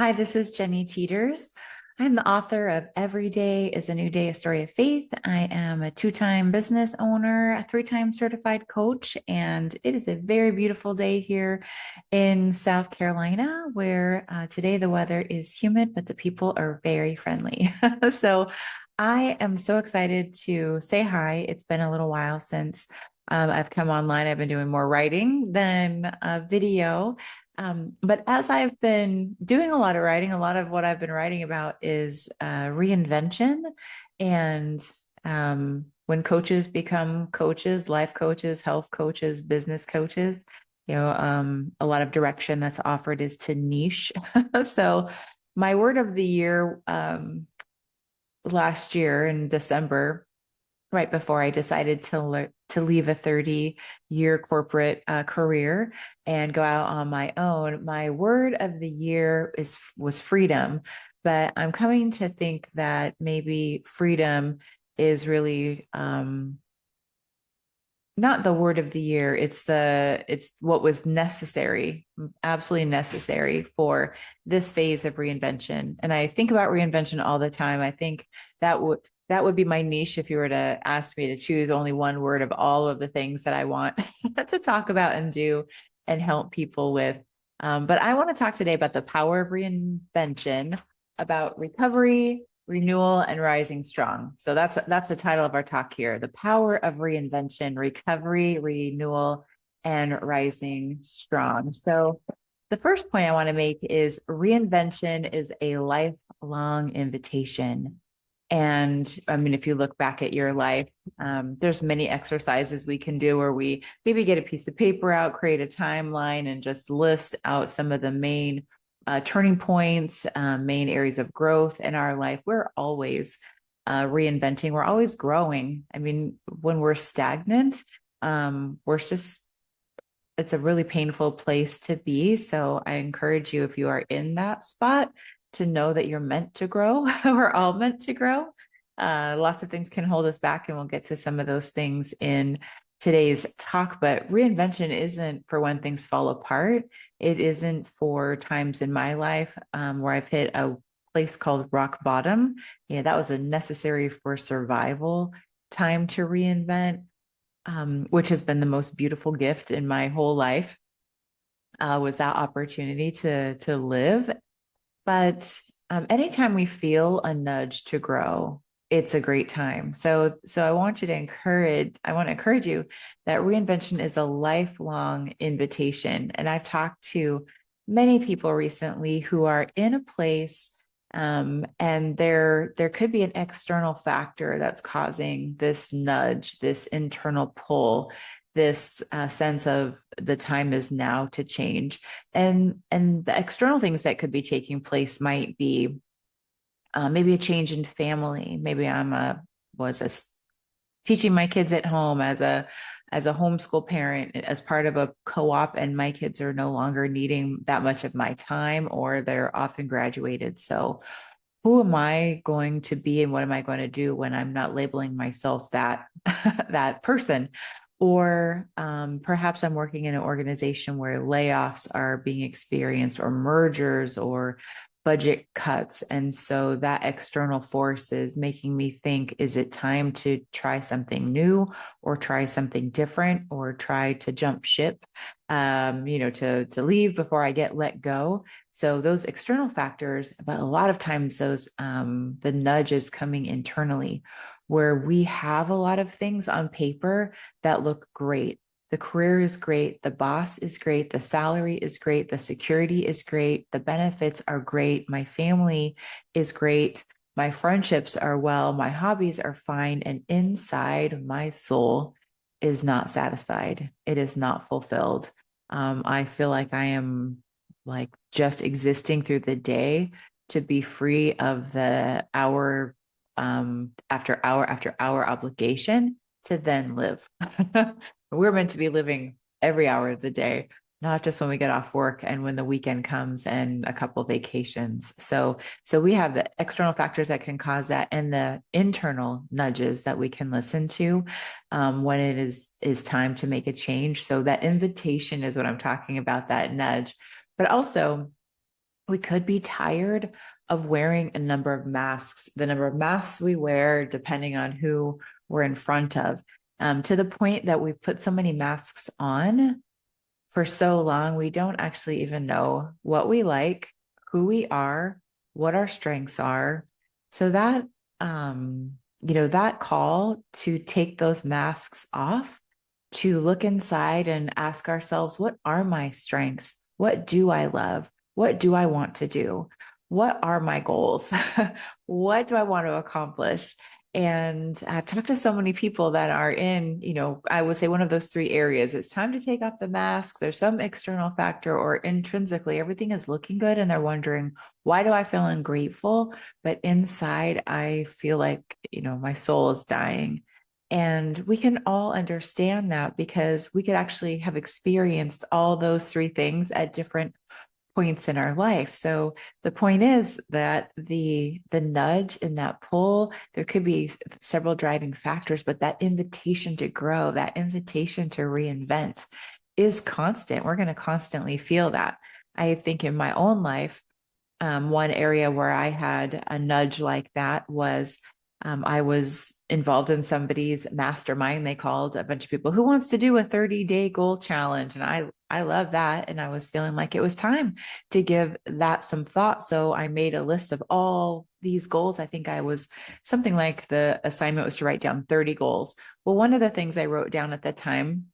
Hi, this is Jenny Teeters. I'm the author of Every Day is a New Day, a Story of Faith. I am a two-time business owner, a three-time certified coach, and it is a very beautiful day here in South Carolina, where today the weather is humid, but the people are very friendly. So I am so excited to say hi. It's been a little while since I've come online. I've been doing more writing than video. But as I've been doing a lot of writing, a lot of what I've been writing about is reinvention and when coaches become coaches, life coaches, health coaches, business coaches, a lot of direction that's offered is to niche. So my word of the year last year in December, right before I decided to leave a 30-year corporate career and go out on my own. My word of the year was freedom, but I'm coming to think that maybe freedom is really not the word of the year. It's what was necessary, absolutely necessary for this phase of reinvention. And I think about reinvention all the time. I think that would be my niche if you were to ask me to choose only one word of all of the things that I want to talk about and do and help people with. But I want to talk today about the power of reinvention, about recovery, renewal, and rising strong. So that's the title of our talk here: the power of reinvention, recovery, renewal, and rising strong. So the first point I want to make is reinvention is a lifelong invitation. And I mean, if you look back at your life, there's many exercises we can do where we maybe get a piece of paper out, create a timeline, and just list out some of the main turning points, main areas of growth in our life. We're always reinventing. We're always growing. I mean, when we're stagnant, we're just, it's a really painful place to be. So I encourage you, if you are in that spot, to know that you're meant to grow. We're all meant to grow. Lots of things can hold us back, and we'll get to some of those things in today's talk. But reinvention isn't for when things fall apart. It isn't for times in my life where I've hit a place called rock bottom. Yeah, that was a necessary for survival time to reinvent, which has been the most beautiful gift in my whole life. Was that opportunity to live. But anytime we feel a nudge to grow, it's a great time. So I want to encourage you that reinvention is a lifelong invitation. And I've talked to many people recently who are in a place, and there could be an external factor that's causing this nudge, this internal pull, this sense of the time is now to change. And the external things that could be taking place might be maybe a change in family. Maybe teaching my kids at home as a homeschool parent as part of a co-op, and my kids are no longer needing that much of my time, or they're often graduated. So who am I going to be, and what am I going to do when I'm not labeling myself that that person? Or perhaps I'm working in an organization where layoffs are being experienced, or mergers, or budget cuts. And so that external force is making me think, is it time to try something new, or try something different, or try to jump ship, to leave before I get let go? So those external factors, but a lot of times the nudge is coming internally, where we have a lot of things on paper that look great. The career is great. The boss is great. The salary is great. The security is great. The benefits are great. My family is great. My friendships are well. My hobbies are fine. And inside, my soul is not satisfied. It is not fulfilled. I feel like I am like just existing through the day to be free of the hour after hour obligation to then live. We're meant to be living every hour of the day, not just when we get off work and when the weekend comes and a couple of vacations. So we have the external factors that can cause that, and the internal nudges that we can listen to when it is time to make a change. So that invitation is what I'm talking about, that nudge. But also, we could be tired of wearing a number of masks, the number of masks we wear, depending on who we're in front of, to the point that we put so many masks on for so long, we don't actually even know what we like, who we are, what our strengths are. So that, that call to take those masks off, to look inside and ask ourselves, what are my strengths? What do I love? What do I want to do? What are my goals? What do I want to accomplish? And I've talked to so many people that are in, I would say one of those three areas. It's time to take off the mask. There's some external factor, or intrinsically, everything is looking good. And they're wondering, why do I feel ungrateful? But inside, I feel like, my soul is dying. And we can all understand that because we could actually have experienced all those three things at different points in our life. So the point is that the nudge and that pull, there could be several driving factors, but that invitation to grow, that invitation to reinvent is constant. We're going to constantly feel that. I think in my own life, one area where I had a nudge like that was I was involved in somebody's mastermind. They called a bunch of people, who wants to do a 30-day goal challenge. And I love that. And I was feeling like it was time to give that some thought. So I made a list of all these goals. I think I was something like, the assignment was to write down 30 goals. Well, one of the things I wrote down at the time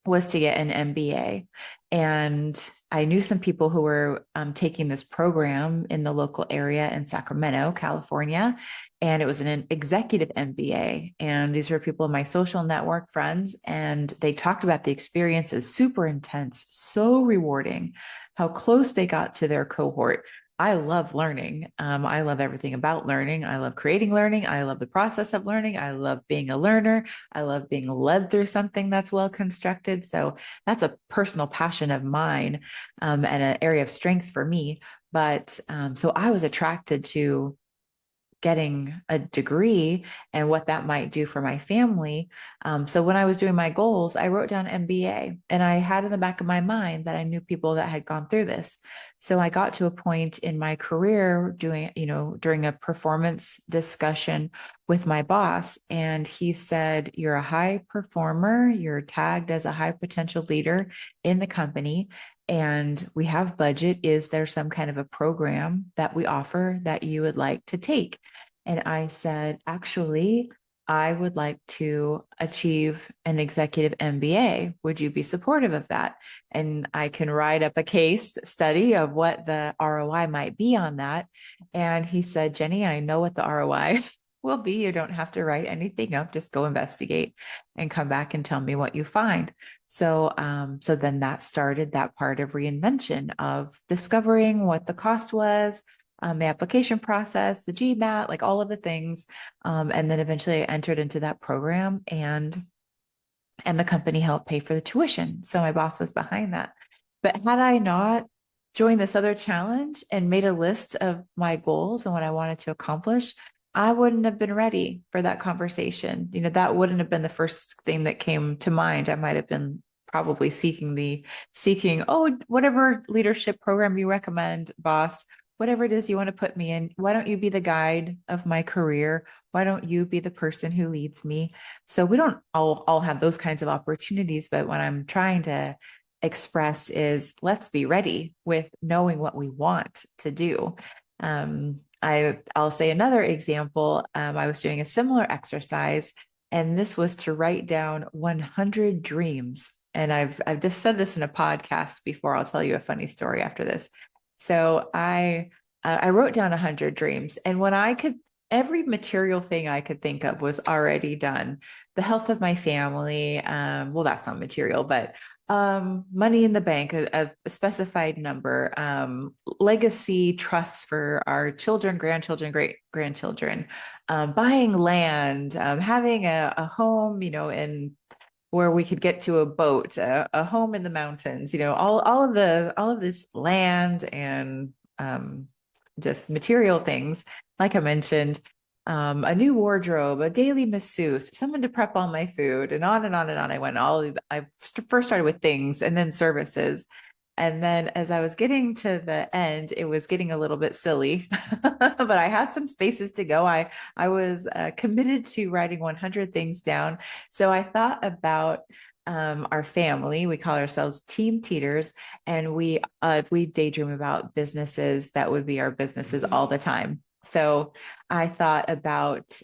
was to get an MBA. And I knew some people who were taking this program in the local area in Sacramento, California. And it was an executive MBA. And these were people in my social network friends. And they talked about the experiences, super intense, so rewarding, how close they got to their cohort. I love learning. I love everything about learning. I love creating learning. I love the process of learning. I love being a learner. I love being led through something that's well constructed. So that's a personal passion of mine, and an area of strength for me. But so I was attracted to getting a degree and what that might do for my family. So when I was doing my goals, I wrote down MBA, and I had in the back of my mind that I knew people that had gone through this. So I got to a point in my career doing, during a performance discussion with my boss, and he said, "You're a high performer. You're tagged as a high potential leader in the company, and we have budget. Is there some kind of a program that we offer that you would like to take?" And I said, "Actually, I would like to achieve an executive MBA. Would you be supportive of that?" And I can write up a case study of what the ROI might be on that. And he said, "Jenny, I know what the ROI will be. You don't have to write anything up. Just go investigate and come back and tell me what you find." So then that started that part of reinvention, of discovering what the cost was, the application process, the GMAT, like all of the things. And then eventually I entered into that program, and the company helped pay for the tuition. So my boss was behind that. But had I not joined this other challenge and made a list of my goals and what I wanted to accomplish, I wouldn't have been ready for that conversation. That wouldn't have been the first thing that came to mind. I might have been probably seeking, "Oh, whatever leadership program you recommend, boss, whatever it is you want to put me in, why don't you be the guide of my career? Why don't you be the person who leads me?" So we don't all have those kinds of opportunities, but what I'm trying to express is, let's be ready with knowing what we want to do. I'll say another example. I was doing a similar exercise, and this was to write down 100 dreams. And I've just said this in a podcast before. I'll tell you a funny story after this. So I wrote down 100 dreams, and when I could, every material thing I could think of was already done. The health of my family, well, that's not material, but money in the bank, a specified number, legacy trusts for our children, grandchildren, great grandchildren, buying land, having a home, in where we could get to a boat, a home in the mountains, all of this land and just material things, like I mentioned, a new wardrobe, a daily masseuse, someone to prep all my food, and on and on and on. I went I first started with things and then services. And then as I was getting to the end, it was getting a little bit silly, but I had some spaces to go. I was committed to writing 100 things down. So I thought about our family. We call ourselves Team Teeters, and we daydream about businesses that would be our businesses all the time. So I thought about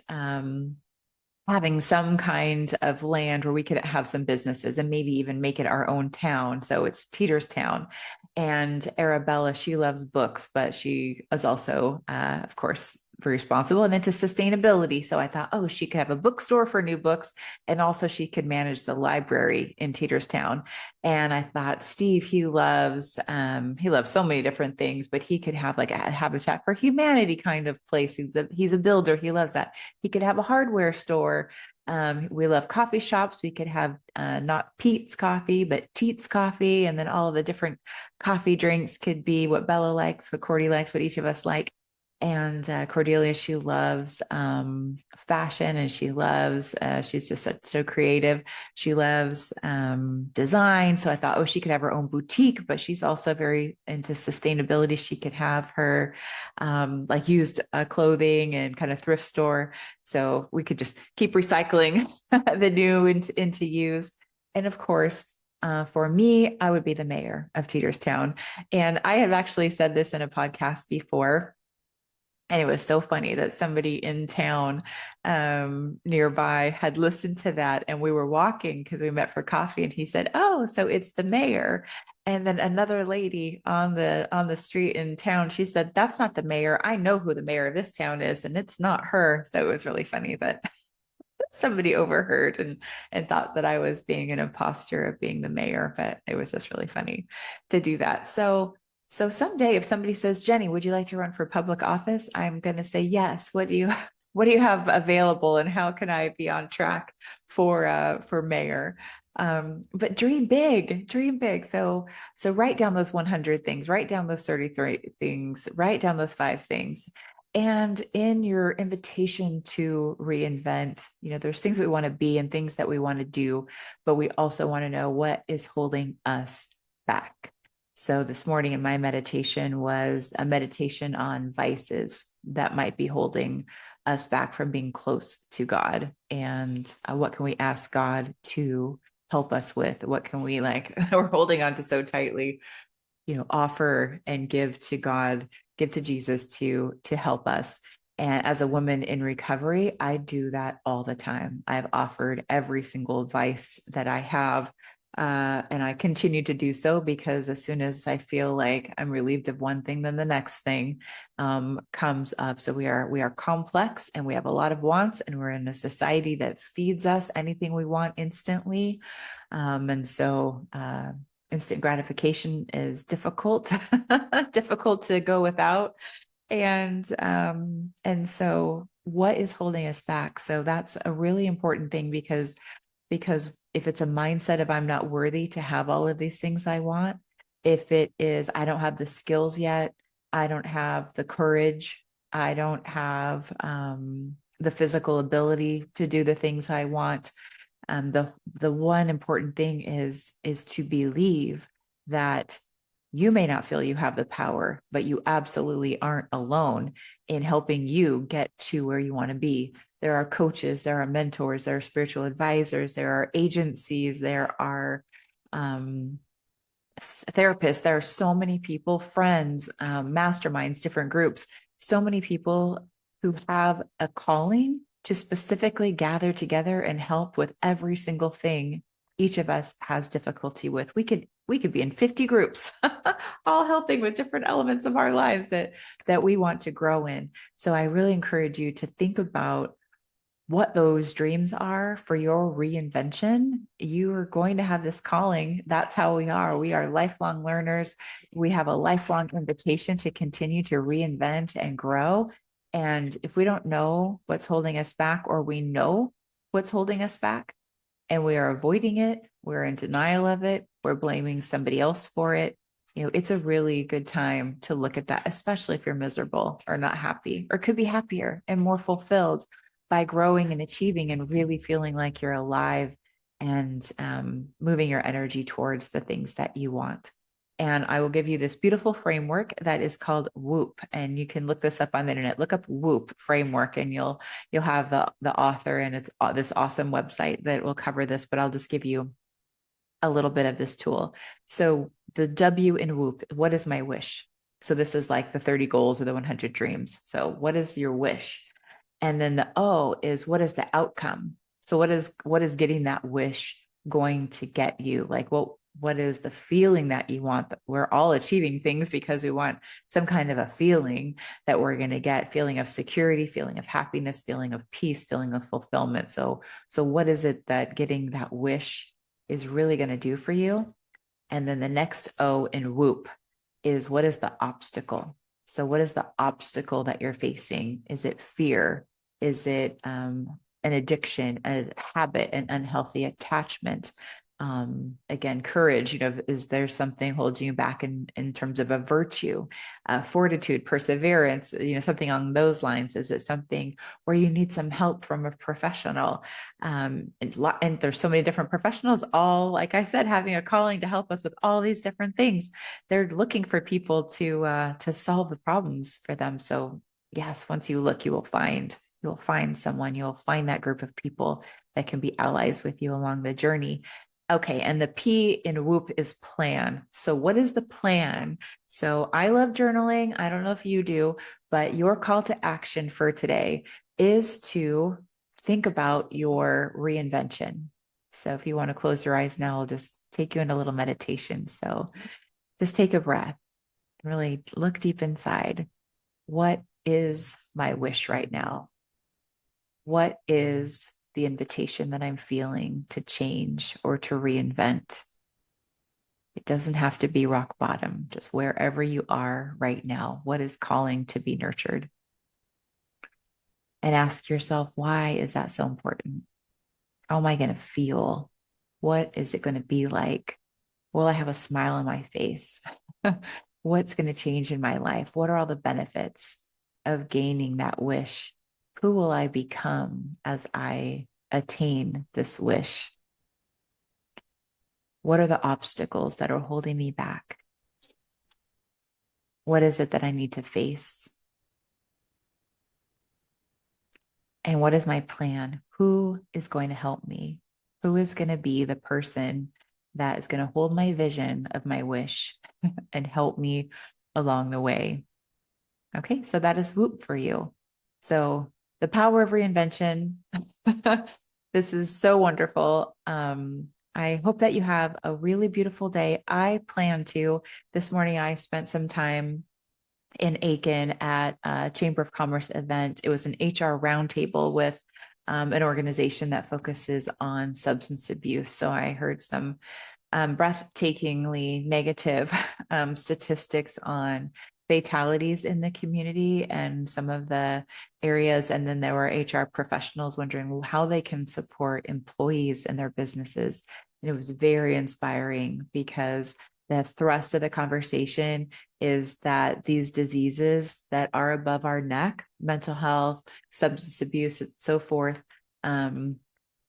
having some kind of land where we could have some businesses and maybe even make it our own town. So it's Teeters Town. And Arabella, she loves books, but she is also, of course, very responsible and into sustainability. So I thought, oh, she could have a bookstore for new books, and also she could manage the library in Teeters Town. And I thought, Steve, he loves so many different things, but he could have like a Habitat for Humanity kind of place. He's a builder. He loves that. He could have a hardware store. We love coffee shops. We could have not Pete's coffee, but Teet's coffee. And then all of the different coffee drinks could be what Bella likes, what Cordy likes, what each of us like. And Cordelia, she loves fashion, and she's just so creative. She loves design. So I thought, oh, she could have her own boutique, but she's also very into sustainability. She could have her like used clothing and kind of thrift store. So we could just keep recycling the new into used. And of course, for me, I would be the mayor of Teeterstown. And I have actually said this in a podcast before. And it was so funny that somebody in town nearby had listened to that, and we were walking because we met for coffee, and he said, "Oh, so it's the mayor." And then another lady on the street in town, she said, "That's not the mayor. I know who the mayor of this town is, and it's not her." So it was really funny that somebody overheard and thought that I was being an imposter of being the mayor, but it was just really funny to do that. So someday if somebody says, Jenny, would you like to run for public office? I'm going to say yes. What do you have available, and how can I be on track for mayor? But dream big, dream big. So write down those 100 things, write down those 33 things, write down those 5 things. And in your invitation to reinvent, there's things we want to be and things that we want to do, but we also want to know what is holding us back. So this morning in my meditation was a meditation on vices that might be holding us back from being close to God. And what can we ask God to help us with? What can we we're holding on to so tightly, offer and give to God, give to Jesus to help us. And as a woman in recovery, I do that all the time. I've offered every single advice that I have. And I continue to do so, because as soon as I feel like I'm relieved of one thing, then the next thing comes up. So we are complex, and we have a lot of wants, and we're in a society that feeds us anything we want instantly. And so instant gratification is difficult, difficult to go without. And so what is holding us back? So that's a really important thing, because if it's a mindset of I'm not worthy to have all of these things I want, if it is I don't have the skills yet, I don't have the courage, I don't have the physical ability to do the things I want, the one important thing is to believe that you may not feel you have the power, but you absolutely aren't alone in helping you get to where you want to be. There are coaches, there are mentors, there are spiritual advisors, there are agencies, there are therapists. There are so many people, friends, masterminds, different groups, so many people who have a calling to specifically gather together and help with every single thing each of us has difficulty with. We could be in 50 groups, all helping with different elements of our lives that we want to grow in. So I really encourage you to think about what those dreams are for your reinvention. You are going to have this calling. That's how we are. We are lifelong learners. We have a lifelong invitation to continue to reinvent and grow. And if we don't know what's holding us back, or we know what's holding us back and we are avoiding it, we're in denial of it, we're blaming somebody else for it, it's a really good time to look at that, especially if you're miserable or not happy, or could be happier and more fulfilled by growing and achieving and really feeling like you're alive and moving your energy towards the things that you want. And I will give you this beautiful framework that is called WOOP. And you can look this up on the internet. Look up WOOP framework, and you'll have the author, and it's this awesome website that will cover this. But I'll just give you a little bit of this tool. So the W in WOOP, what is my wish? So this is like the 30 goals or the 100 dreams. So what is your wish? And then the O is, what is the outcome? So what is getting that wish going to get you? Like what is the feeling that you want? We're all achieving things because we want some kind of a feeling that we're going to get, feeling of security, feeling of happiness, feeling of peace, feeling of fulfillment. So what is it that getting that wish is really going to do for you? And then the next O in WOOP is, what is the obstacle? So what is the obstacle that you're facing? Is it fear? Is it an addiction, a habit, an unhealthy attachment? Again, courage, is there something holding you back in terms of a virtue, fortitude, perseverance, something along those lines? Is it something where you need some help from a professional? And there's so many different professionals, all, like I said, having a calling to help us with all these different things. They're looking for people to solve the problems for them. So yes, once you look, you'll find someone, you'll find that group of people that can be allies with you along the journey. Okay, and the P in WOOP is plan. So what is the plan? So I love journaling. I don't know if you do, but your call to action for today is to think about your reinvention. So if you want to close your eyes now, I'll just take you in a little meditation. So just take a breath and really look deep inside. What is my wish right now? What is the invitation that I'm feeling to change or to reinvent? It doesn't have to be rock bottom, just wherever you are right now. What is calling to be nurtured? And ask yourself, why is that so important? How am I going to feel? What is it going to be like? Will I have a smile on my face? What's going to change in my life? What are all the benefits of gaining that wish? Who will I become as I attain this wish? What are the obstacles that are holding me back? What is it that I need to face? And what is my plan? Who is going to help me? Who is going to be the person that is going to hold my vision of my wish and help me along the way? Okay, so that is WOOP for you. So the power of reinvention. This is so wonderful. I hope that you have a really beautiful day. I plan to. This morning, I spent some time in Aiken at a Chamber of Commerce event. It was an HR roundtable with an organization that focuses on substance abuse. So I heard some breathtakingly negative statistics on fatalities in the community and some of the areas. And then there were HR professionals wondering how they can support employees in their businesses. And it was very inspiring because the thrust of the conversation is that these diseases that are above our neck, mental health, substance abuse, and so forth,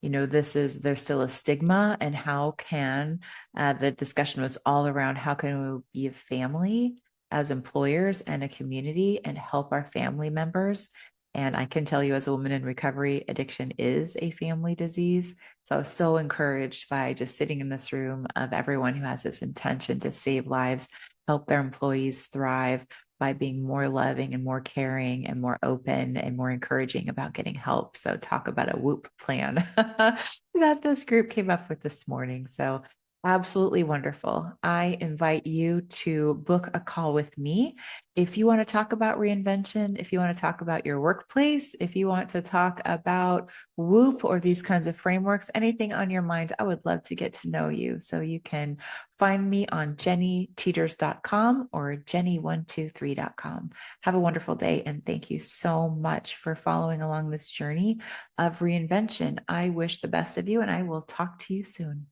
there's still a stigma. And how can the discussion was all around how can we be a family as employers and a community and help our family members? And I can tell you, as a woman in recovery, addiction is a family disease. So I was so encouraged by just sitting in this room of everyone who has this intention to save lives, help their employees thrive by being more loving and more caring and more open and more encouraging about getting help. So talk about a WOOP plan that this group came up with this morning. So absolutely wonderful. I invite you to book a call with me. If you want to talk about reinvention, if you want to talk about your workplace, if you want to talk about WOOP or these kinds of frameworks, anything on your mind, I would love to get to know you. So you can find me on jennyteeters.com or jenny123.com. Have a wonderful day. And thank you so much for following along this journey of reinvention. I wish the best of you, and I will talk to you soon.